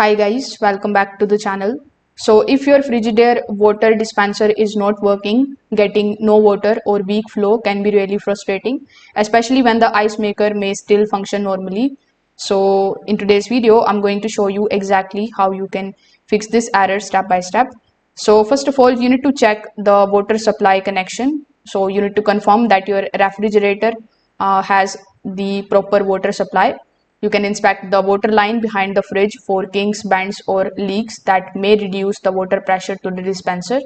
Hi guys, welcome back to the channel. So if your Frigidaire water dispenser is not working, getting no water or weak flow can be really frustrating, especially when the ice maker may still function normally. So in today's video, I'm going to show you exactly how you can fix this error step by step. So first of all, you need to check the water supply connection. So you need to confirm that your refrigerator has the proper water supply. You can inspect the water line behind the fridge for kinks, bends, or leaks that may reduce the water pressure to the dispenser.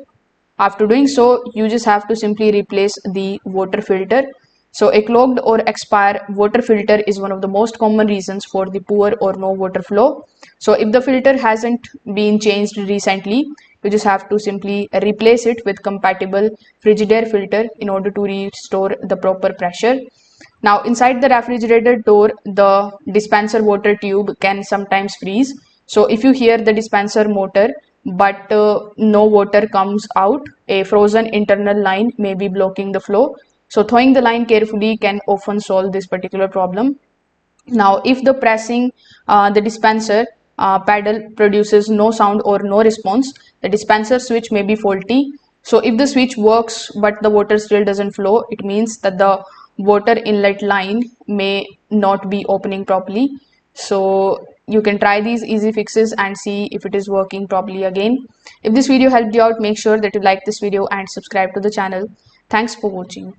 After doing so, you just have to simply replace the water filter. So a clogged or expired water filter is one of the most common reasons for the poor or no water flow. So if the filter hasn't been changed recently, you just have to simply replace it with compatible Frigidaire filter in order to restore the proper pressure. Now, inside the refrigerator door, the dispenser water tube can sometimes freeze. So, if you hear the dispenser motor but no water comes out, a frozen internal line may be blocking the flow. So, thawing the line carefully can often solve this particular problem. Now, if the pressing the dispenser pedal produces no sound or no response, the dispenser switch may be faulty. So if the switch works but the water still doesn't flow, it means that the water inlet line may not be opening properly. So you can try these easy fixes and see if it is working properly again. If this video helped you out, make sure that you like this video and subscribe to the channel. Thanks for watching.